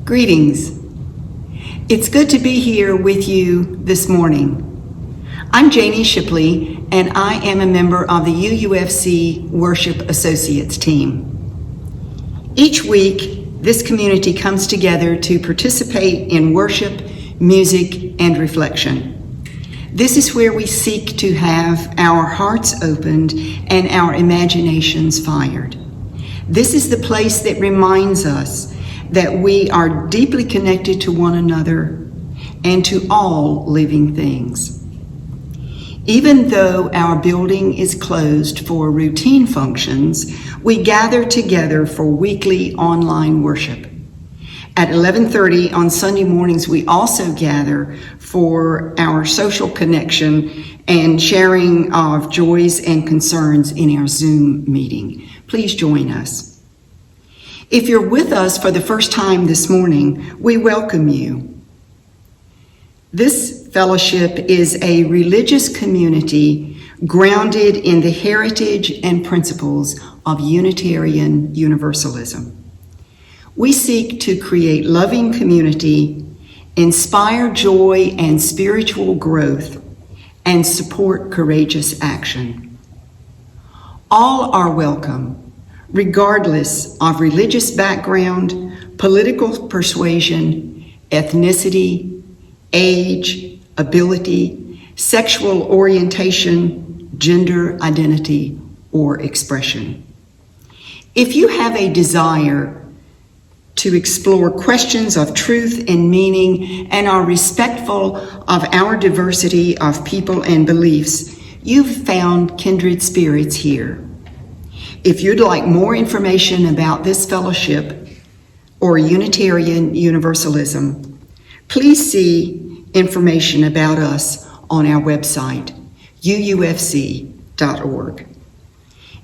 Greetings. It's good to be here with you this morning. I'm Janie Shipley, and I am a member of the UUFC Worship Associates team. Each week, this community comes together to participate in worship, music, and reflection. This is where we seek to have our hearts opened and our imaginations fired. This is the place that reminds us that we are deeply connected to one another and to all living things. Even though our building is closed for routine functions, we gather together for weekly online worship. At 11:30 on Sunday mornings, we also gather for our social connection and sharing of joys and concerns in our Zoom meeting. Please join us. If you're with us for the first time this morning, we welcome you. This fellowship is a religious community grounded in the heritage and principles of Unitarian Universalism. We seek to create loving community, inspire joy and spiritual growth, and support courageous action. All are welcome, regardless of religious background, political persuasion, ethnicity, age, ability, sexual orientation, gender identity, or expression. If you have a desire to explore questions of truth and meaning and are respectful of our diversity of people and beliefs, you've found kindred spirits here. If you'd like more information about this fellowship or Unitarian Universalism, please see information about us on our website, uufc.org.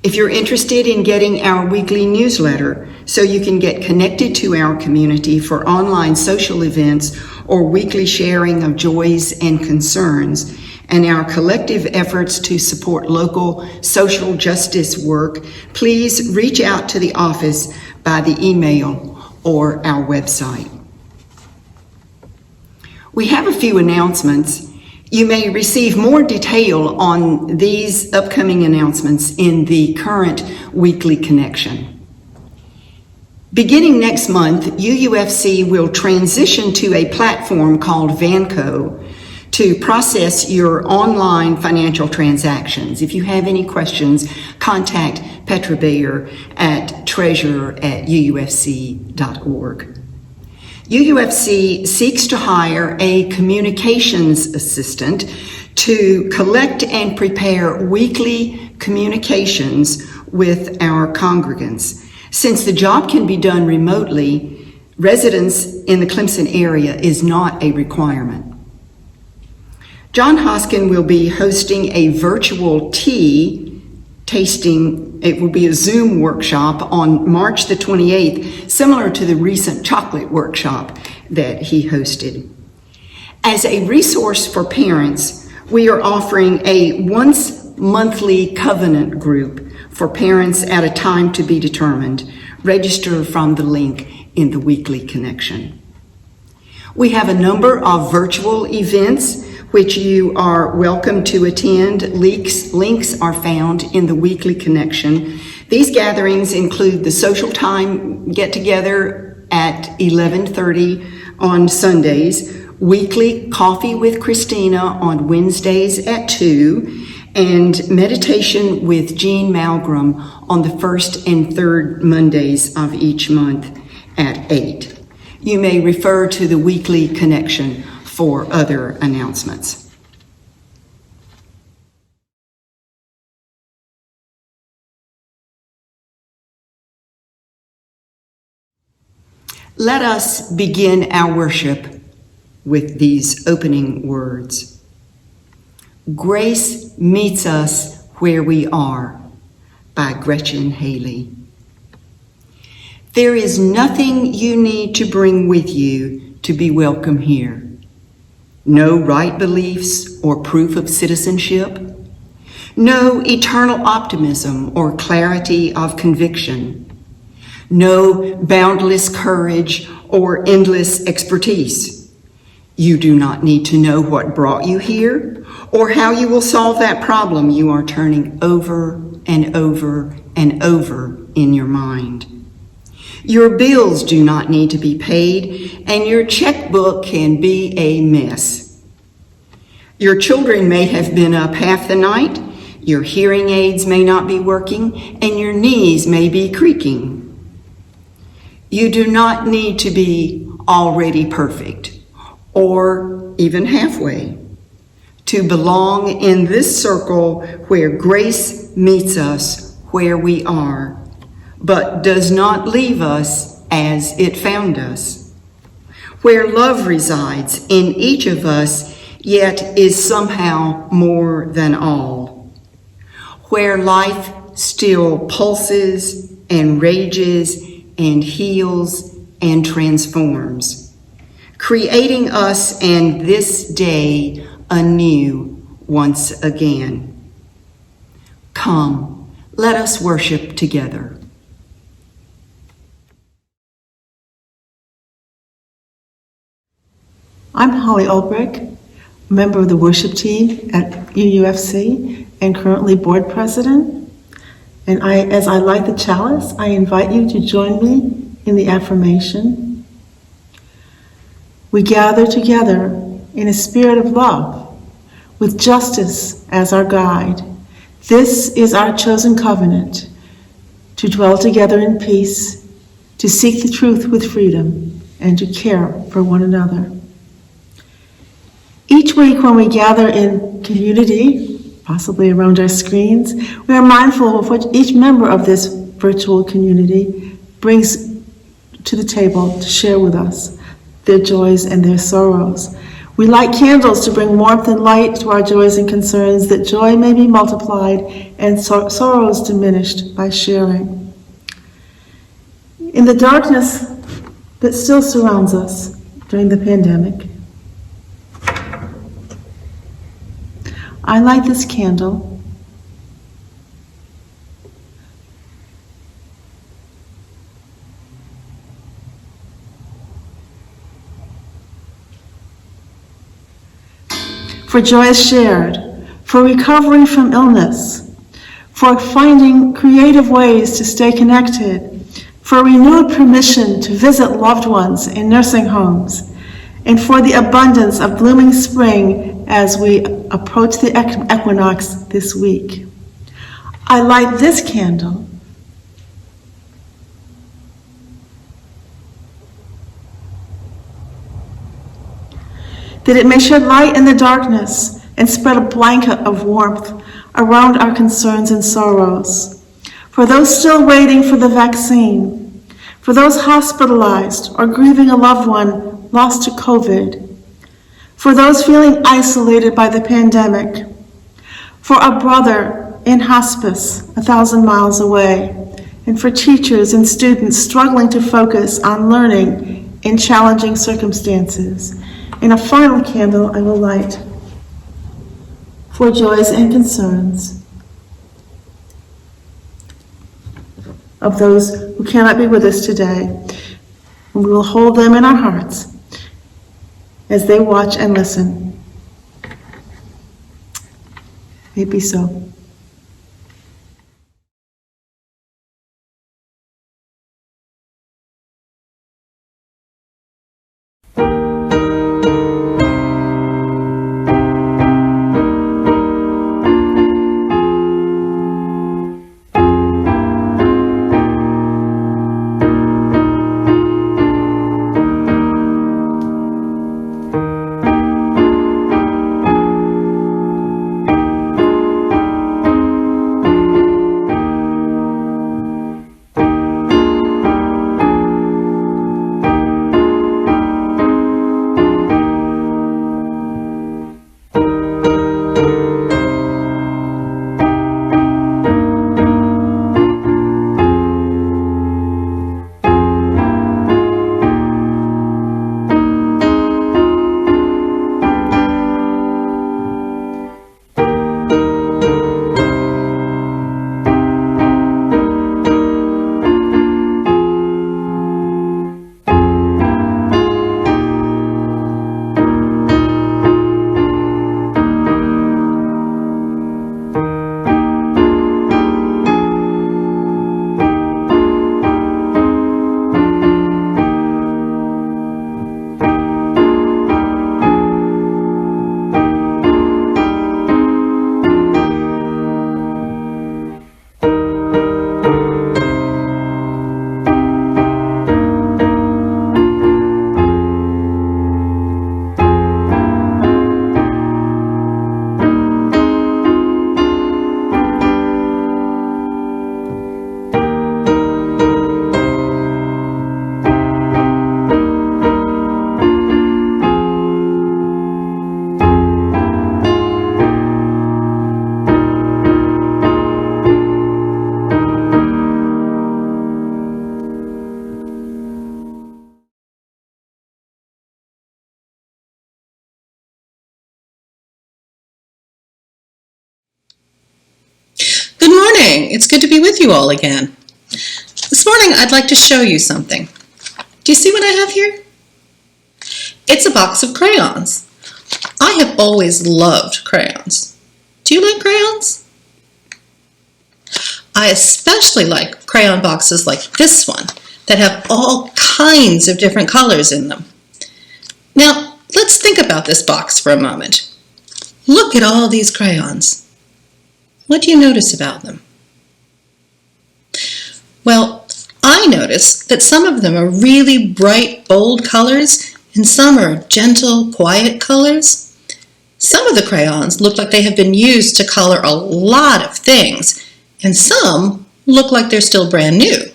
If you're interested in getting our weekly newsletter so you can get connected to our community for online social events or weekly sharing of joys and concerns, and our collective efforts to support local social justice work, please reach out to the office by the email or our website. We have a few announcements. You may receive more detail on these upcoming announcements in the current weekly connection. Beginning next month, UUFC will transition to a platform called Vanco to process your online financial transactions. If you have any questions, contact Petra Bayer at treasurer@uufc.org. UUFC seeks to hire a communications assistant to collect and prepare weekly communications with our congregants. Since the job can be done remotely, residence in the Clemson area is not a requirement. John Hoskin will be hosting a virtual tea tasting. It will be a Zoom workshop on March the 28th, similar to the recent chocolate workshop that he hosted. As a resource for parents, we are offering a once-monthly covenant group for parents at a time to be determined. Register from the link in the weekly connection. We have a number of virtual events which you are welcome to attend. Links are found in the weekly connection. These gatherings include the social time get-together at 11:30 on Sundays, weekly coffee with Christina on Wednesdays at 2, and meditation with Jean Malgrum on the first and third Mondays of each month at 8. You may refer to the weekly connection for other announcements. Let us begin our worship with these opening words. Grace meets us where we are, by Gretchen Haley. There is nothing you need to bring with you to be welcome here. No right beliefs or proof of citizenship. No eternal optimism or clarity of conviction. no boundless courage or endless expertise. You do not need to know what brought you here or how you will solve that problem you are turning over and over and over in your mind. Your bills do not need to be paid, and your checkbook can be a mess. Your children may have been up half the night, your hearing aids may not be working, and your knees may be creaking. You do not need to be already perfect, or even halfway, to belong in this circle where grace meets us where we are, but does not leave us as it found us, where love resides in each of us, yet is somehow more than all, where life still pulses and rages and heals and transforms, creating us and this day anew once again. Come, let us worship together. I'm Holley Ulbrich, member of the worship team at UUFC and currently board president. And as I light the chalice, I invite you to join me in the affirmation. We gather together in a spirit of love, with justice as our guide. This is our chosen covenant, to dwell together in peace, to seek the truth with freedom, and to care for one another. Each week when we gather in community, possibly around our screens, we are mindful of what each member of this virtual community brings to the table to share with us, their joys and their sorrows. We light candles to bring warmth and light to our joys and concerns, that joy may be multiplied and sorrows diminished by sharing. In the darkness that still surrounds us during the pandemic, I light this candle for joy shared, for recovery from illness, for finding creative ways to stay connected, for renewed permission to visit loved ones in nursing homes, and for the abundance of blooming spring as we approach the equinox this week. I light this candle that it may shed light in the darkness and spread a blanket of warmth around our concerns and sorrows. For those still waiting for the vaccine, for those hospitalized or grieving a loved one lost to COVID, for those feeling isolated by the pandemic, for a brother in hospice 1,000 miles away, and for teachers and students struggling to focus on learning in challenging circumstances. And a final candle I will light for joys and concerns of those who cannot be with us today. And we will hold them in our hearts as they watch and listen. May it be so. It's good to be with you all again. This morning I'd like to show you something. Do you see what I have here? It's a box of crayons. I have always loved crayons. Do you like crayons? I especially like crayon boxes like this one that have all kinds of different colors in them. Now, let's think about this box for a moment. Look at all these crayons. What do you notice about them? Well, I notice that some of them are really bright, bold colors, and some are gentle, quiet colors. Some of the crayons look like they have been used to color a lot of things, and some look like they're still brand new.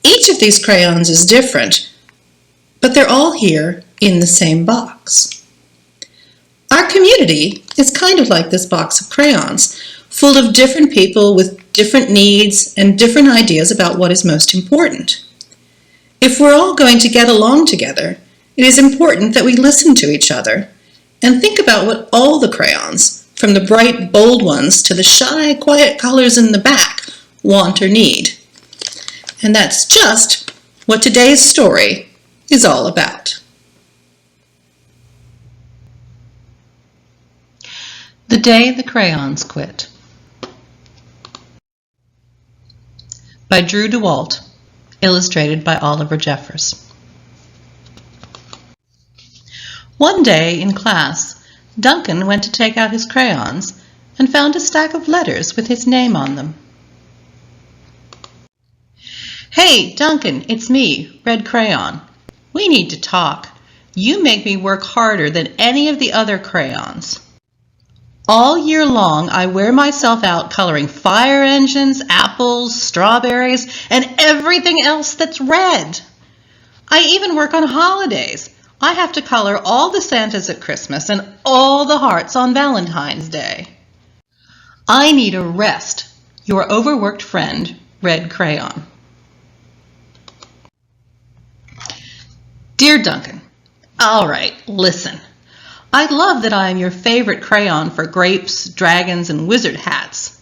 Each of these crayons is different, but they're all here in the same box. Our community is kind of like this box of crayons, full of different people with different needs and different ideas about what is most important. If we're all going to get along together, it is important that we listen to each other and think about what all the crayons, from the bright, bold ones to the shy, quiet colors in the back, want or need. And that's just what today's story is all about. The Day the Crayons Quit, by Drew DeWalt, illustrated by Oliver Jeffers. One day in class, Duncan went to take out his crayons and found a stack of letters with his name on them. "Hey, Duncan, it's me, Red Crayon. We need to talk. You make me work harder than any of the other crayons. All year long, I wear myself out coloring fire engines, apples, strawberries, and everything else that's red. I even work on holidays. I have to color all the Santas at Christmas and all the hearts on Valentine's Day. I need a rest. Your overworked friend, Red Crayon." Dear Duncan, all right, listen. I love that I am your favorite crayon for grapes, dragons, and wizard hats.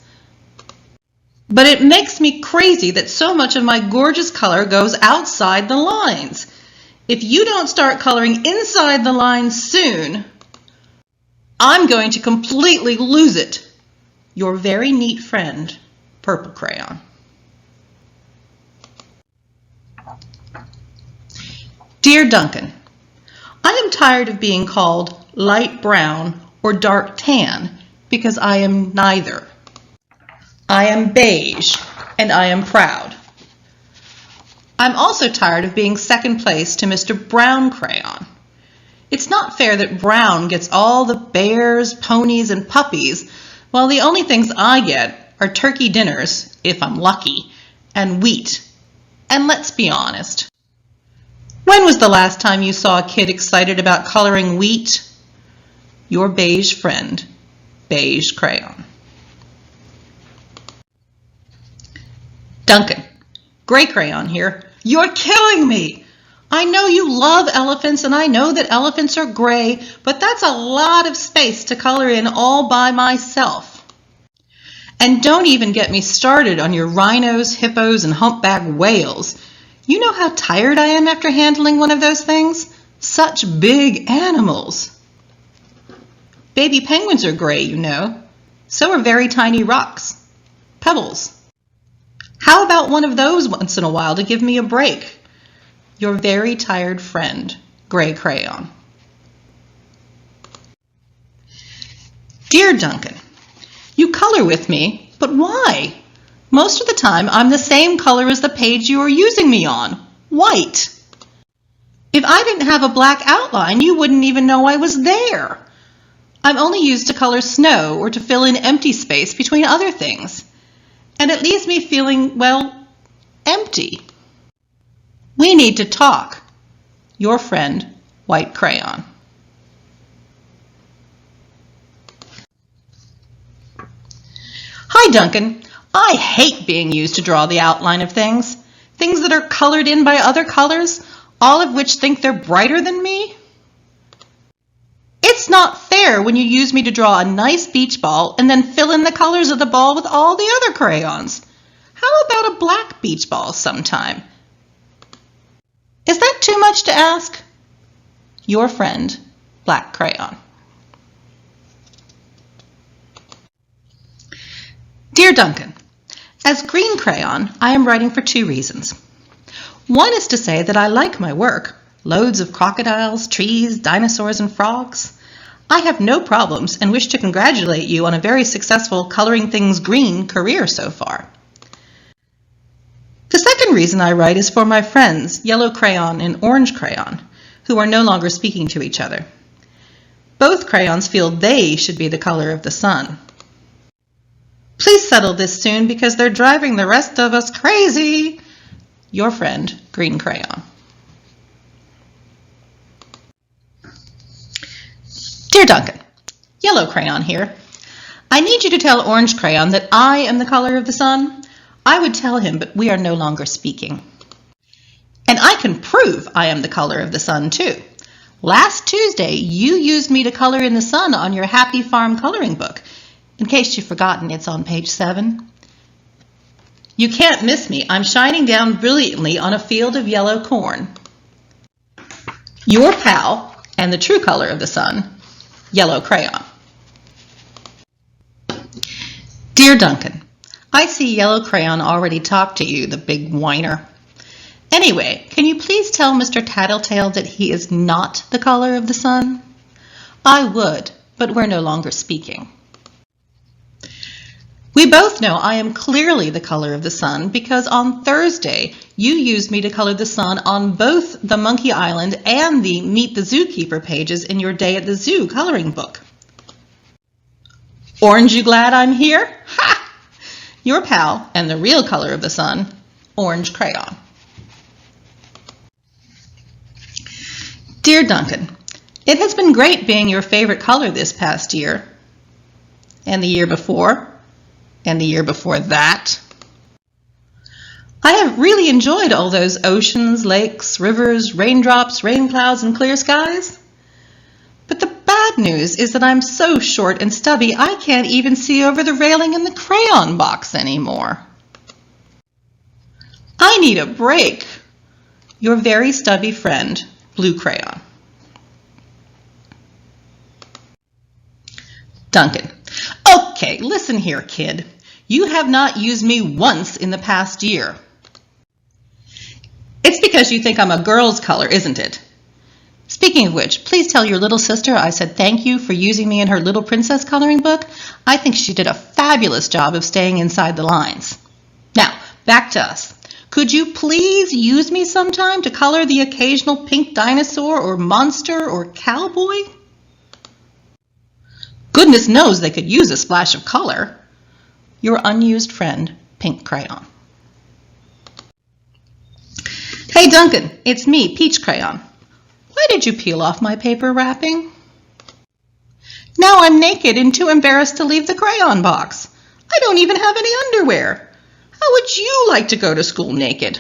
But it makes me crazy that so much of my gorgeous color goes outside the lines. If you don't start coloring inside the lines soon, I'm going to completely lose it. Your very neat friend, Purple Crayon. Dear Duncan, I am tired of being called light brown or dark tan because I am neither. I am beige and I am proud. I'm also tired of being second place to Mr. Brown Crayon. It's not fair that Brown gets all the bears, ponies, and puppies, while the only things I get are turkey dinners, if I'm lucky, and wheat. And let's be honest. When was the last time you saw a kid excited about coloring wheat? Your beige friend, Beige Crayon. Duncan, Gray Crayon here. You're killing me! I know you love elephants and I know that elephants are gray, but that's a lot of space to color in all by myself. And don't even get me started on your rhinos, hippos, and humpback whales. You know how tired I am after handling one of those things? Such big animals. Baby penguins are gray, you know. So are very tiny rocks. Pebbles. How about one of those once in a while to give me a break? Your very tired friend, Gray Crayon. Dear Duncan, you color with me, but why? Most of the time, I'm the same color as the page you are using me on, white. If I didn't have a black outline, you wouldn't even know I was there. I'm only used to color snow or to fill in empty space between other things. And it leaves me feeling, well, empty. We need to talk. Your friend, White Crayon. Hi, Duncan. I hate being used to draw the outline of things. Things that are colored in by other colors, all of which think they're brighter than me. It's not fair when you use me to draw a nice beach ball and then fill in the colors of the ball with all the other crayons. How about a black beach ball sometime? Is that too much to ask? Your friend, Black Crayon. Dear Duncan, as Green Crayon, I am writing for 2 reasons. One is to say that I like my work. Loads of crocodiles, trees, dinosaurs, and frogs. I have no problems and wish to congratulate you on a very successful coloring things green career so far. The second reason I write is for my friends, Yellow Crayon and Orange Crayon, who are no longer speaking to each other. Both crayons feel they should be the color of the sun. Please settle this soon because they're driving the rest of us crazy. Your friend, Green Crayon. Dear Duncan, Yellow Crayon here. I need you to tell Orange Crayon that I am the color of the sun. I would tell him, but we are no longer speaking. And I can prove I am the color of the sun too. Last Tuesday, you used me to color in the sun on your Happy Farm coloring book. In case you've forgotten, it's on page 7. You can't miss me. I'm shining down brilliantly on a field of yellow corn. Your pal, and the true color of the sun, Yellow Crayon. Dear Duncan, I see Yellow Crayon already talked to you, the big whiner. Anyway, can you please tell Mr. Tattletale that he is not the color of the sun? I would, but we're no longer speaking. We both know I am clearly the color of the sun because on Thursday you used me to color the sun on both the Monkey Island and the Meet the Zookeeper pages in your Day at the Zoo coloring book. Orange, you glad I'm here? Ha! Your pal and the real color of the sun, Orange Crayon. Dear Duncan, it has been great being your favorite color this past year, and the year before, and the year before that. I have really enjoyed all those oceans, lakes, rivers, raindrops, rain clouds, and clear skies. But the bad news is that I'm so short and stubby I can't even see over the railing in the crayon box anymore. I need a break. Your very stubby friend, Blue Crayon. Duncan. Okay, listen here, kid. You have not used me once in the past year. It's because you think I'm a girl's color, isn't it? Speaking of which, please tell your little sister I said thank you for using me in her Little Princess coloring book. I think she did a fabulous job of staying inside the lines. Now, back to us. Could you please use me sometime to color the occasional pink dinosaur or monster or cowboy? Goodness knows they could use a splash of color. Your unused friend, Pink Crayon. Hey Duncan, it's me, Peach Crayon. Why did you peel off my paper wrapping? Now I'm naked and too embarrassed to leave the crayon box. I don't even have any underwear. How would you like to go to school naked?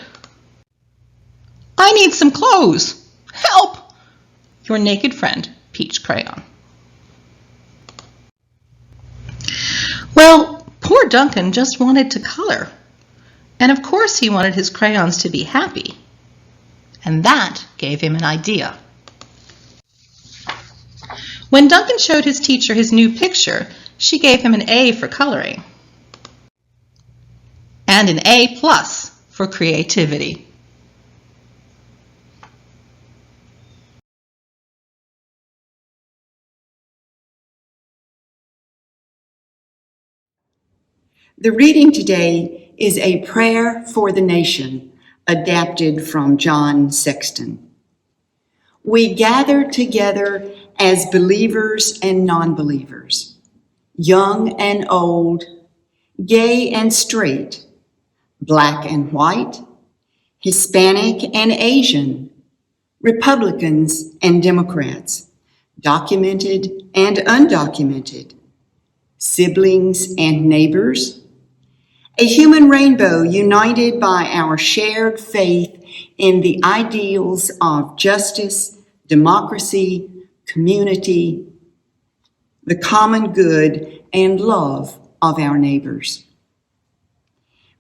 I need some clothes. Help! Your naked friend, Peach Crayon. Well, poor Duncan just wanted to color. And of course he wanted his crayons to be happy. And that gave him an idea. When Duncan showed his teacher his new picture, she gave him an A for coloring. And an A+ for creativity. The reading today is a prayer for the nation, adapted from John Sexton. We gather together as believers and non-believers, young and old, gay and straight, black and white, Hispanic and Asian, Republicans and Democrats, documented and undocumented, siblings and neighbors, a human rainbow united by our shared faith in the ideals of justice, democracy, community, the common good and love of our neighbors.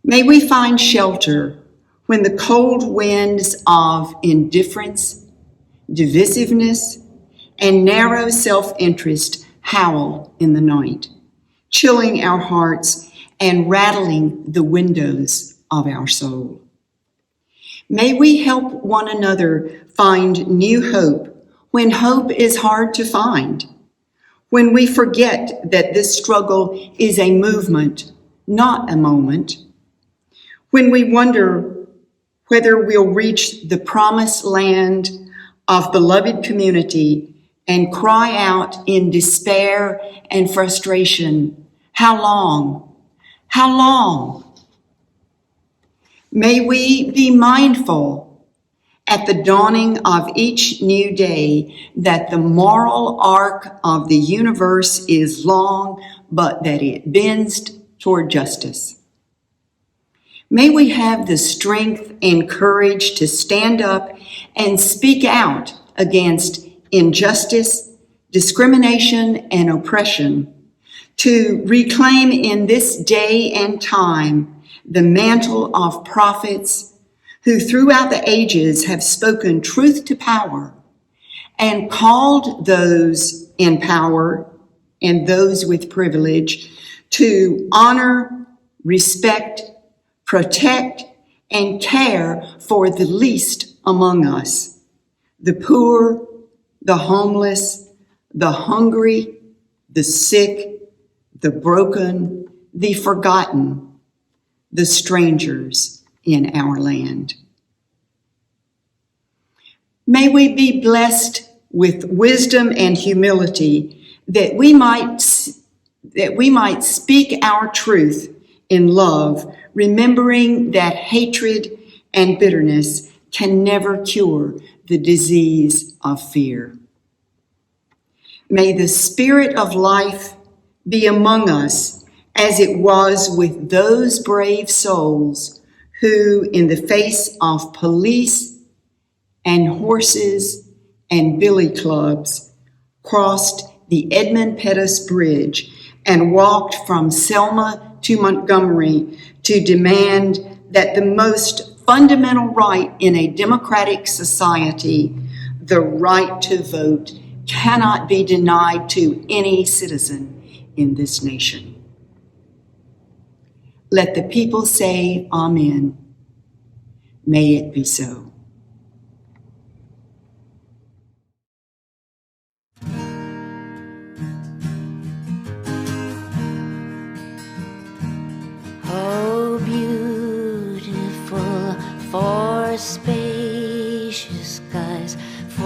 May we find shelter when the cold winds of indifference, divisiveness, and narrow self-interest howl in the night, chilling our hearts and rattling the windows of our soul. May we help one another find new hope when hope is hard to find, when we forget that this struggle is a movement, not a moment, when we wonder whether we'll reach the promised land of beloved community and cry out in despair and frustration, "How long? How long?" May we be mindful at the dawning of each new day that the moral arc of the universe is long, but that it bends toward justice. May we have the strength and courage to stand up and speak out against injustice, discrimination, and oppression, to reclaim in this day and time the mantle of prophets who throughout the ages have spoken truth to power and called those in power and those with privilege to honor, respect, protect, and care for the least among us, the poor, the homeless, the hungry, the sick, the broken, the forgotten, the strangers in our land. May we be blessed with wisdom and humility that we might speak our truth in love, remembering that hatred and bitterness can never cure the disease of fear. May the spirit of life be among us as it was with those brave souls who, in the face of police and horses and billy clubs, crossed the Edmund Pettus Bridge and walked from Selma to Montgomery to demand that the most fundamental right in a democratic society, the right to vote, cannot be denied to any citizen in this nation. Let the people say, Amen. May it be so. Oh, beautiful for spacious skies, for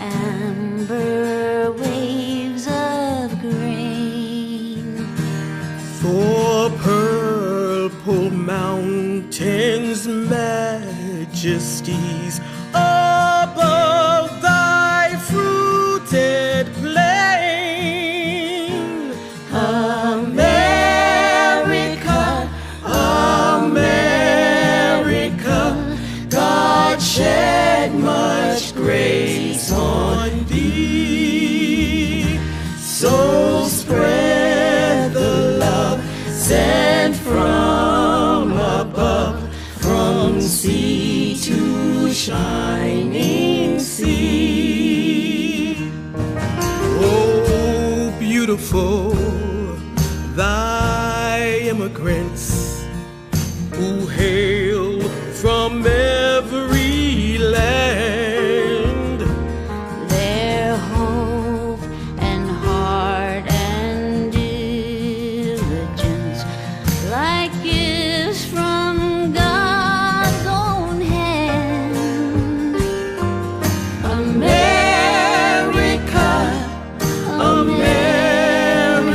amber waves of grain, for purple mountains, majesties above thy fruited plain. America, America, God shed much grace on thee, so spread the love sent from above, from sea to shining sea. Oh, beautiful thy immigrants who hail from every land. their hope and heart and diligence, like gifts from God's own hand. America, America,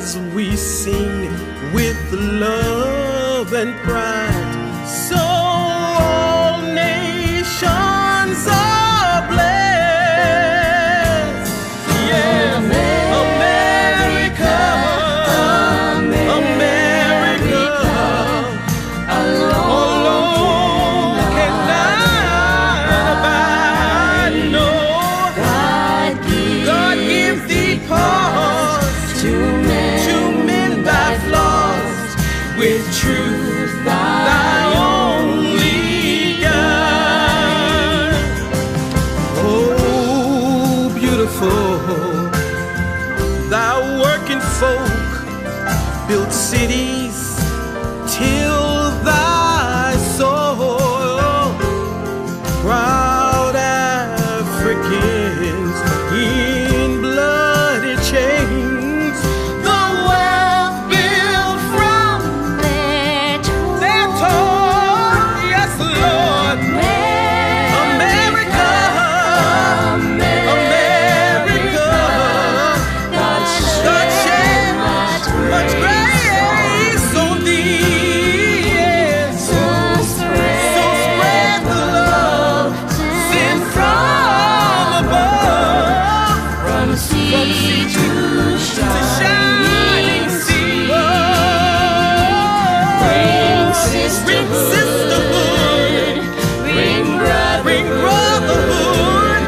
as we sing with love and pride. So all nations are blessed. Yes, America, America, alone cannot abide. No, God gives thee pause to mend thy flaws with truth, thy only God. Oh, beautiful, thou working folk built cities, till thy soil. Proud Africans in bloody chains, the wealth built from Their their toil. Yes, Lord. America, America, God shed much grace on thee. Yes. So spread the love sent from above, from sea to shining sea. Bring Bring sisterhood, sisterhood, bring bring brotherhood,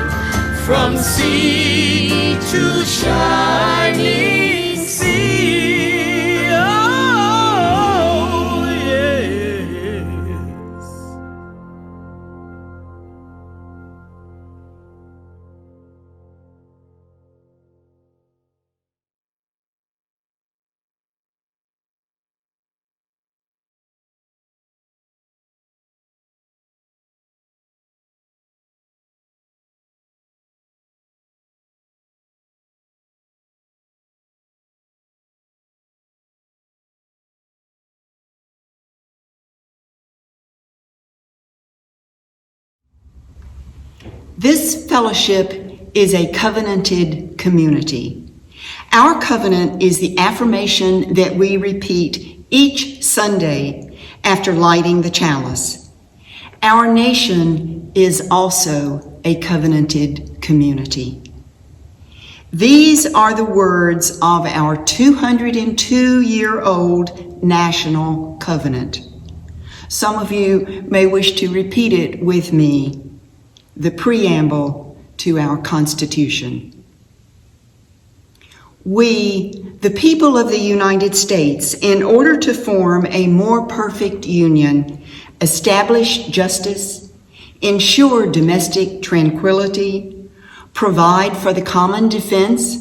from sea to shining sea. Oh, yes. This fellowship is a covenanted community. Our covenant is the affirmation that we repeat each Sunday after lighting the chalice. Our nation is also a covenanted community. These are the words of our 202-year-old national covenant. Some of you may wish to repeat it with me, the preamble to our Constitution. We, the people of the United States, in order to form a more perfect union, establish justice, ensure domestic tranquility, provide for the common defense,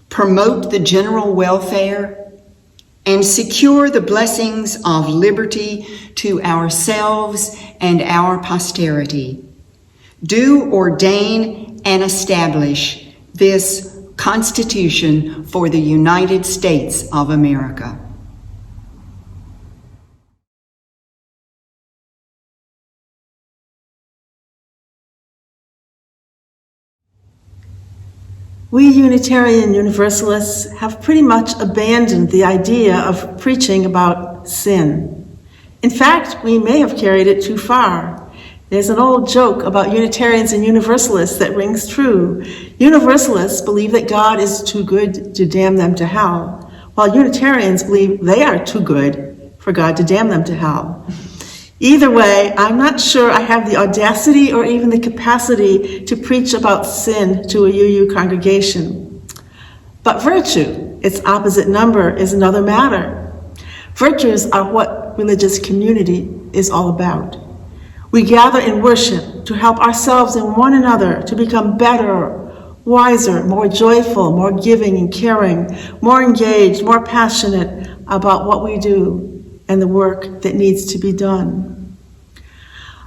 promote the general welfare, and secure the blessings of liberty to ourselves and our posterity, do ordain and establish this Constitution for the United States of America. We Unitarian Universalists have pretty much abandoned the idea of preaching about sin. In fact, we may have carried it too far. There's an old joke about Unitarians and Universalists that rings true. Universalists believe that God is too good to damn them to hell, while Unitarians believe they are too good for God to damn them to hell. Either way, I'm not sure I have the audacity or even the capacity to preach about sin to a UU congregation. But virtue, its opposite number, is another matter. Virtues are what religious community is all about. We gather in worship to help ourselves and one another to become better, wiser, more joyful, more giving and caring, more engaged, more passionate about what we do and the work that needs to be done.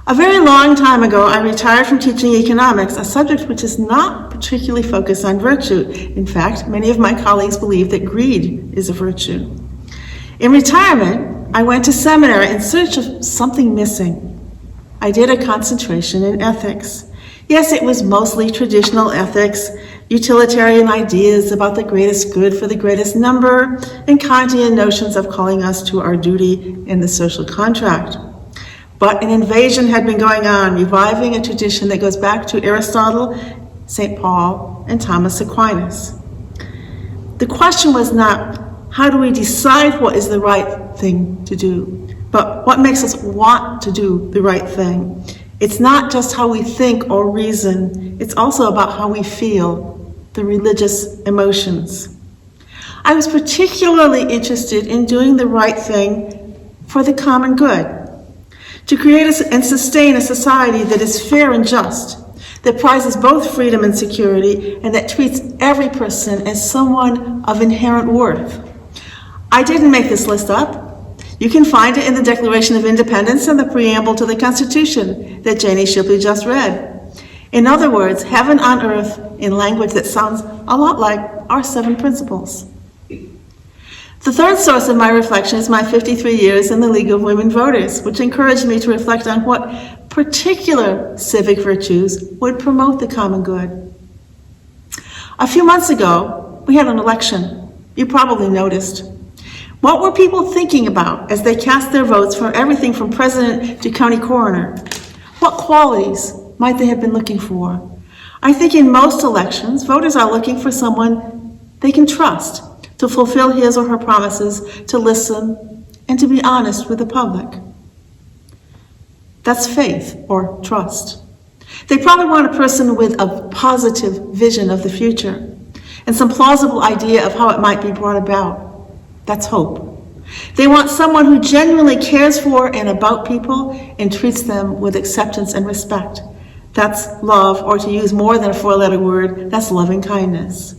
A very long time ago, I retired from teaching economics, a subject which is not particularly focused on virtue. In fact, many of my colleagues believe that greed is a virtue. In retirement, I went to seminary in search of something missing. I did a concentration in ethics. Yes, it was mostly traditional ethics, utilitarian ideas about the greatest good for the greatest number, and Kantian notions of calling us to our duty in the social contract. But an invasion had been going on, reviving a tradition that goes back to Aristotle, St. Paul, and Thomas Aquinas. The question was not, how do we decide what is the right thing to do, but what makes us want to do the right thing? It's not just how we think or reason, it's also about how we feel, the religious emotions. I was particularly interested in doing the right thing for the common good, to create and sustain a society that is fair and just, that prizes both freedom and security, and that treats every person as someone of inherent worth. I didn't make this list up. You can find it in the Declaration of Independence and the preamble to the Constitution that Janie Shipley just read. In other words, heaven on earth in language that sounds a lot like our 7 principles. The third source of my reflection is my 53 years in the League of Women Voters, which encouraged me to reflect on what particular civic virtues would promote the common good. A few months ago, we had an election. You probably noticed. What were people thinking about as they cast their votes for everything from president to county coroner? What qualities might they have been looking for? I think in most elections, voters are looking for someone they can trust to fulfill his or her promises, to listen, and to be honest with the public. That's faith or trust. They probably want a person with a positive vision of the future and some plausible idea of how it might be brought about. That's hope. They want someone who genuinely cares for and about people and treats them with acceptance and respect. That's love, or to use more than a 4-letter word, that's loving kindness.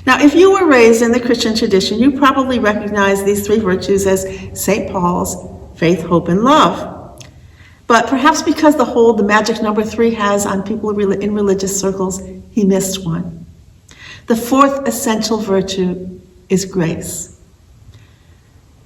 Now, if you were raised in the Christian tradition, you probably recognize these 3 virtues as St. Paul's faith, hope, and love. But perhaps because the hold the magic number 3 has on people in religious circles, he missed one. The 4th essential virtue is grace.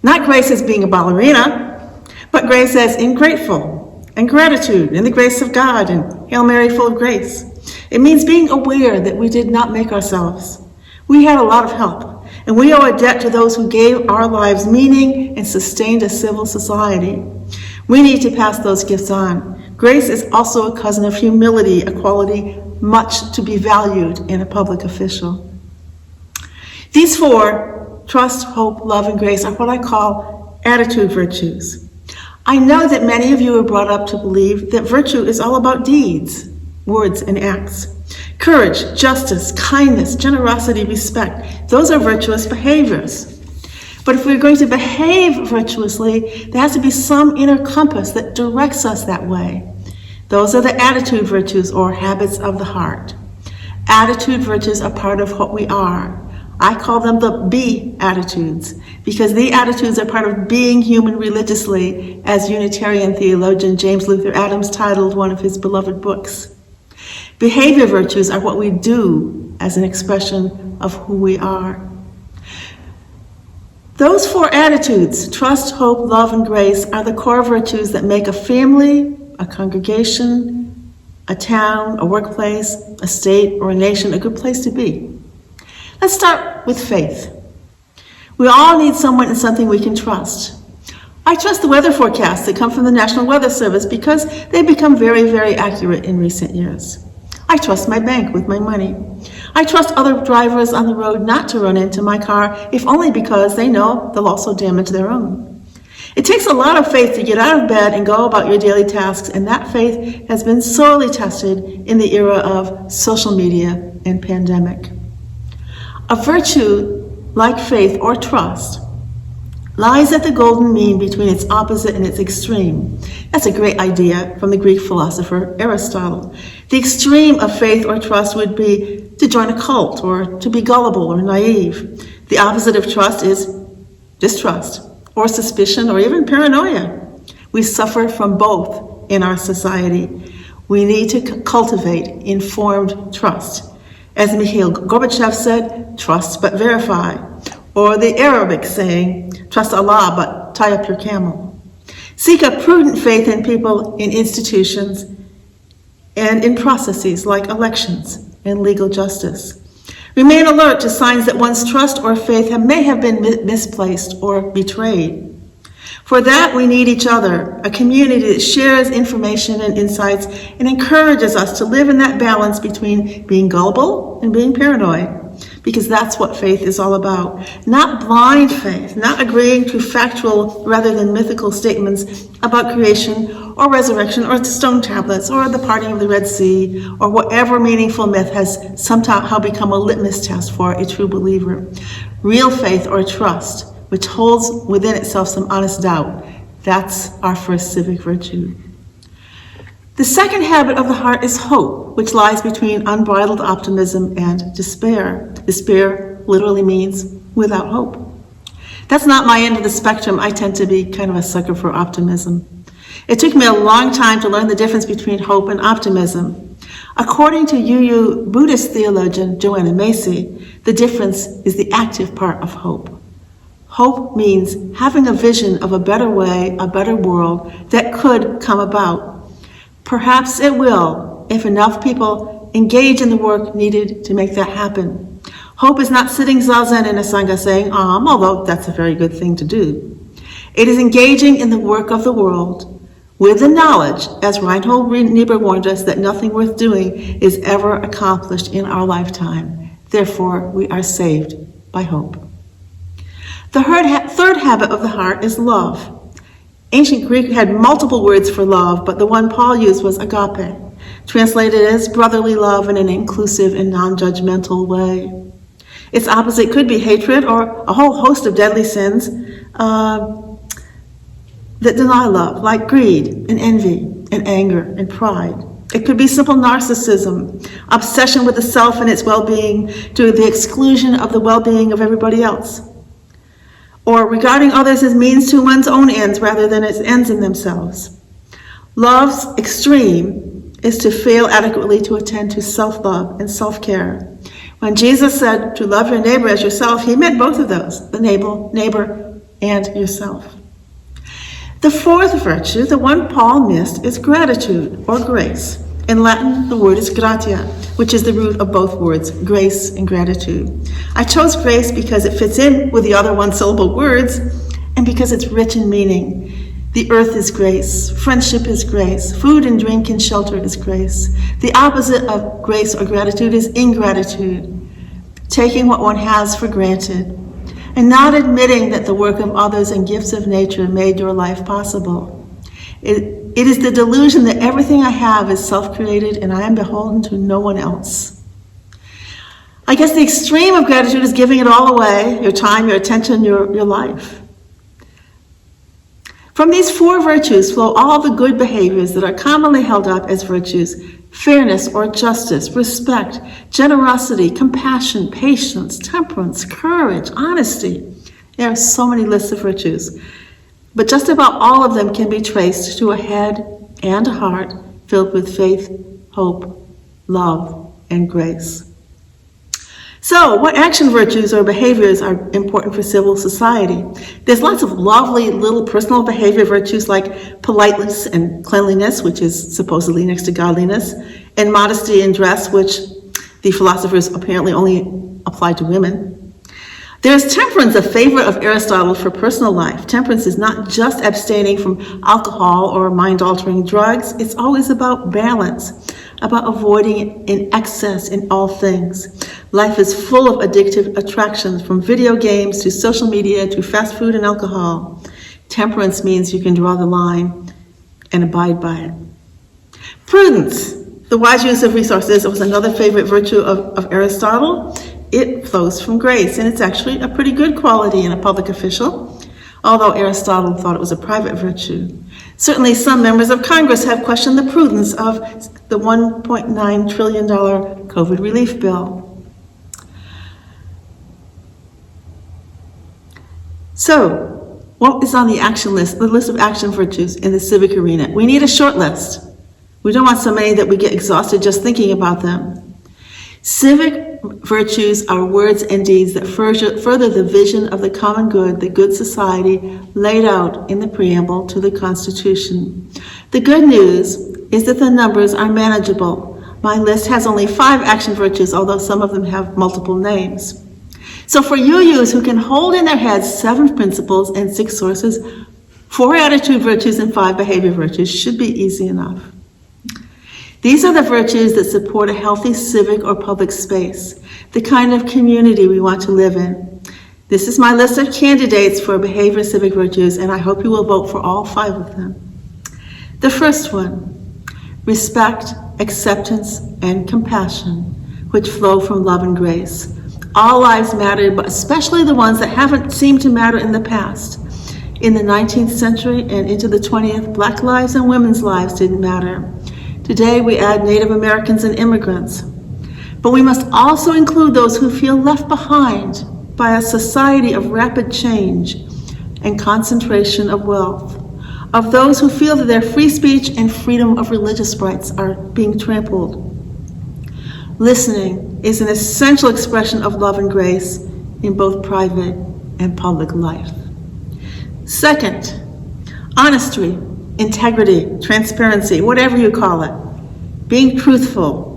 Not grace as being a ballerina, but grace as ingrateful and gratitude in the grace of God and Hail Mary full of grace. It means being aware that we did not make ourselves. We had a lot of help, and we owe a debt to those who gave our lives meaning and sustained a civil society. We need to pass those gifts on. Grace is also a cousin of humility, a quality much to be valued in a public official. These 4, trust, hope, love, and grace, are what I call attitude virtues. I know that many of you are brought up to believe that virtue is all about deeds, words, and acts. Courage, justice, kindness, generosity, respect, those are virtuous behaviors. But if we're going to behave virtuously, there has to be some inner compass that directs us that way. Those are the attitude virtues, or habits of the heart. Attitude virtues are part of what we are. I call them the be-attitudes, because the attitudes are part of being human religiously, as Unitarian theologian James Luther Adams titled one of his beloved books. Behavior virtues are what we do as an expression of who we are. Those 4 attitudes, trust, hope, love, and grace, are the core virtues that make a family, a congregation, a town, a workplace, a state, or a nation a good place to be. Let's start with faith. We all need someone and something we can trust. I trust the weather forecasts that come from the National Weather Service because they've become very, very accurate in recent years. I trust my bank with my money. I trust other drivers on the road not to run into my car, if only because they know they'll also damage their own. It takes a lot of faith to get out of bed and go about your daily tasks, and that faith has been sorely tested in the era of social media and pandemic. A virtue like faith or trust lies at the golden mean between its opposite and its extreme. That's a great idea from the Greek philosopher Aristotle. The extreme of faith or trust would be to join a cult or to be gullible or naive. The opposite of trust is distrust or suspicion or even paranoia. We suffer from both in our society. We need to cultivate informed trust. As Mikhail Gorbachev said, trust but verify. Or the Arabic saying, trust Allah but tie up your camel. Seek a prudent faith in people, in institutions, and in processes like elections and legal justice. Remain alert to signs that one's trust or faith may have been misplaced or betrayed. For that, we need each other, a community that shares information and insights and encourages us to live in that balance between being gullible and being paranoid, because that's what faith is all about. Not blind faith, not agreeing to factual rather than mythical statements about creation or resurrection or stone tablets or the parting of the Red Sea or whatever meaningful myth has somehow become a litmus test for a true believer. Real faith or trust, which holds within itself some honest doubt, that's our first civic virtue. The second habit of the heart is hope, which lies between unbridled optimism and despair. Despair literally means without hope. That's not my end of the spectrum. I tend to be kind of a sucker for optimism. It took me a long time to learn the difference between hope and optimism. According to UU Buddhist theologian Joanna Macy, the difference is the active part of hope. Hope means having a vision of a better way, a better world that could come about. Perhaps it will, if enough people engage in the work needed to make that happen. Hope is not sitting zazen in a sangha saying, although that's a very good thing to do. It is engaging in the work of the world with the knowledge, as Reinhold Niebuhr warned us, that nothing worth doing is ever accomplished in our lifetime. Therefore, we are saved by hope. The third habit of the heart is love. Ancient Greek had multiple words for love, but the one Paul used was agape, translated as brotherly love in an inclusive and non-judgmental way. Its opposite could be hatred or a whole host of deadly sins that deny love, like greed and envy and anger and pride. It could be simple narcissism, obsession with the self and its well-being to the exclusion of the well-being of everybody else, or regarding others as means to one's own ends rather than as ends in themselves. Love's extreme is to fail adequately to attend to self-love and self-care. When Jesus said to love your neighbor as yourself, he meant both of those, the neighbor and yourself. The fourth virtue, the one Paul missed, is gratitude or grace. In Latin, the word is gratia, which is the root of both words, grace and gratitude. I chose grace because it fits in with the other one-syllable words and because it's rich in meaning. The earth is grace, friendship is grace, food and drink and shelter is grace. The opposite of grace or gratitude is ingratitude, taking what one has for granted and not admitting that the work of others and gifts of nature made your life possible. It is the delusion that everything I have is self-created and I am beholden to no one else. I guess the extreme of gratitude is giving it all away, your time, your attention, your life. From these four virtues flow all the good behaviors that are commonly held up as virtues: fairness or justice, respect, generosity, compassion, patience, temperance, courage, honesty. There are so many lists of virtues, but just about all of them can be traced to a head and a heart filled with faith, hope, love, and grace. So, what action virtues or behaviors are important for civil society? There's lots of lovely little personal behavior virtues like politeness and cleanliness, which is supposedly next to godliness, and modesty in dress, which the philosophers apparently only apply to women. There's temperance, a favorite of Aristotle for personal life. Temperance is not just abstaining from alcohol or mind-altering drugs. It's always about balance, about avoiding in excess in all things. Life is full of addictive attractions, from video games to social media to fast food and alcohol. Temperance means you can draw the line and abide by it. Prudence, the wise use of resources, was another favorite virtue of Aristotle. It flows from grace, and it's actually a pretty good quality in a public official, although Aristotle thought it was a private virtue. Certainly some members of Congress have questioned the prudence of the $1.9 trillion COVID relief bill. So, what is on the action list, the list of action virtues in the civic arena? We need a short list. We don't want so many that we get exhausted just thinking about them. Civic virtues are words and deeds that further the vision of the common good, the good society laid out in the preamble to the Constitution. The good news is that the numbers are manageable. My list has only 5 action virtues, although some of them have multiple names. So for UUs who can hold in their heads 7 principles and 6 sources, 4 attitude virtues and 5 behavior virtues should be easy enough. These are the virtues that support a healthy civic or public space, the kind of community we want to live in. This is my list of candidates for behavior civic virtues, and I hope you will vote for all 5 of them. The first one, respect, acceptance, and compassion, which flow from love and grace. All lives matter, but especially the ones that haven't seemed to matter in the past. In the 19th century and into the 20th, Black lives and women's lives didn't matter. Today we add Native Americans and immigrants. But we must also include those who feel left behind by a society of rapid change and concentration of wealth, of those who feel that their free speech and freedom of religious rights are being trampled. Listening is an essential expression of love and grace in both private and public life. Second, honesty, integrity, transparency, whatever you call it. Being truthful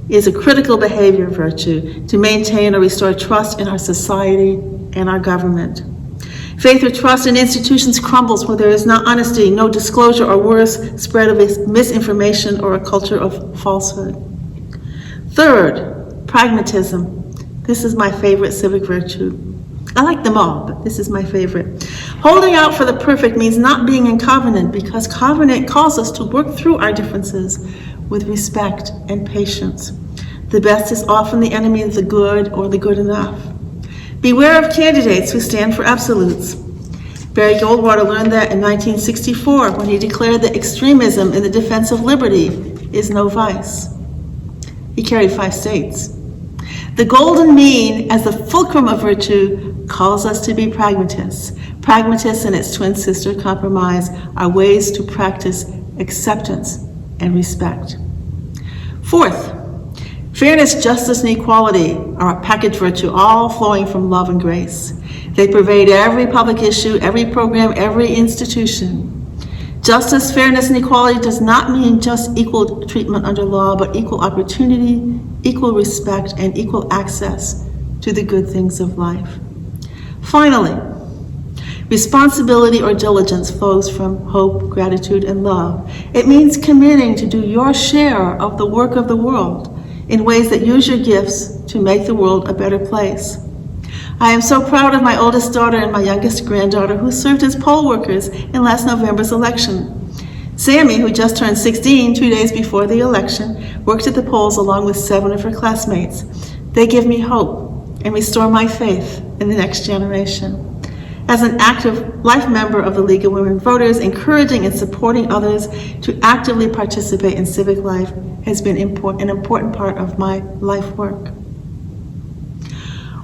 is a critical behavior virtue to maintain or restore trust in our society and our government. Faith or trust in institutions crumbles where there is no honesty, no disclosure, or worse, spread of misinformation or a culture of falsehood. Third, pragmatism. This is my favorite civic virtue. I like them all, but this is my favorite. Holding out for the perfect means not being in covenant, because covenant calls us to work through our differences with respect and patience. The best is often the enemy of the good or the good enough. Beware of candidates who stand for absolutes. Barry Goldwater learned that in 1964 when he declared that extremism in the defense of liberty is no vice. He carried 5 states. The golden mean, as the fulcrum of virtue, calls us to be pragmatists. Pragmatists and its twin sister, compromise, are ways to practice acceptance and respect. Fourth, fairness, justice, and equality are a package virtue, all flowing from love and grace. They pervade every public issue, every program, every institution. Justice, fairness, and equality does not mean just equal treatment under law, but equal opportunity, equal respect, and equal access to the good things of life. Finally, responsibility or diligence flows from hope, gratitude, and love. It means committing to do your share of the work of the world in ways that use your gifts to make the world a better place. I am so proud of my oldest daughter and my youngest granddaughter who served as poll workers in last November's election. Sammy, who just turned 16 2 days before the election, worked at the polls along with 7 of her classmates. They give me hope and restore my faith in the next generation. As an active life member of the League of Women Voters, encouraging and supporting others to actively participate in civic life has been an important part of my life work.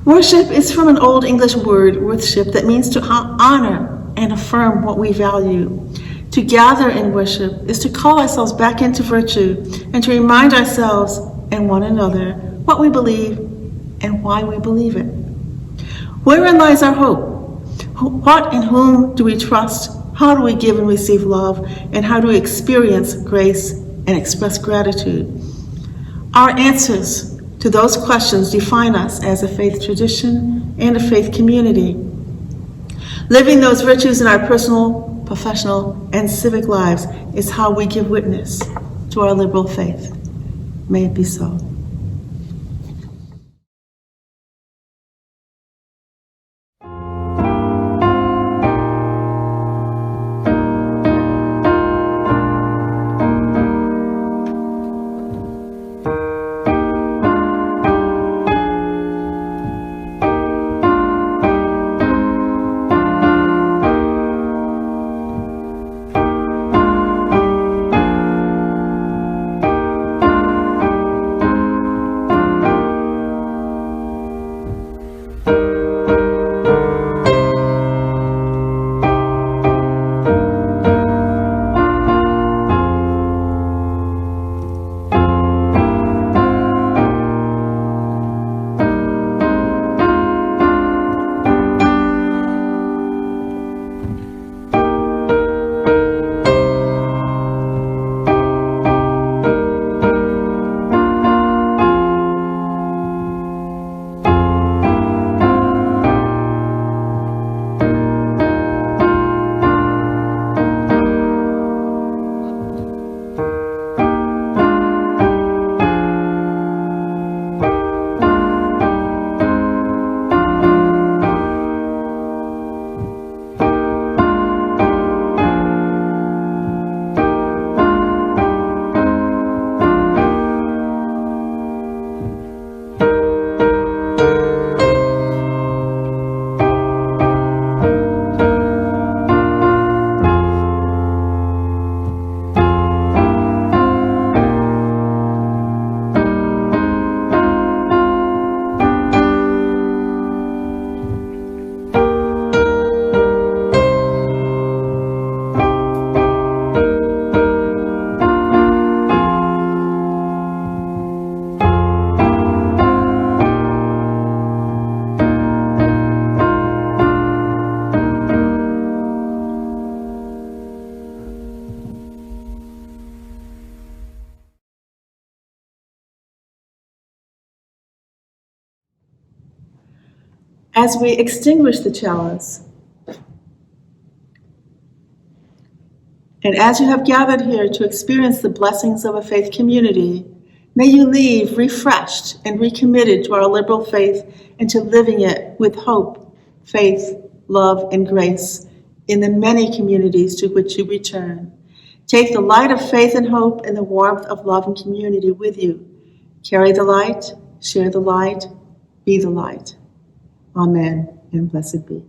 Worship is from an Old English word, worship, that means to honor and affirm what we value. To gather in worship is to call ourselves back into virtue and to remind ourselves and one another what we believe and why we believe it. Wherein lies our hope? What and whom do we trust? How do we give and receive love? And how do we experience grace and express gratitude? Our answers to those questions define us as a faith tradition and a faith community. Living those virtues in our personal, professional, and civic lives is how we give witness to our liberal faith. May it be so. as we extinguish the chalice. And as you have gathered here to experience the blessings of a faith community, may you leave refreshed and recommitted to our liberal faith and to living it with hope, faith, love, and grace in the many communities to which you return. Take the light of faith and hope and the warmth of love and community with you. Carry the light, share the light, be the light. Amen, and blessed be.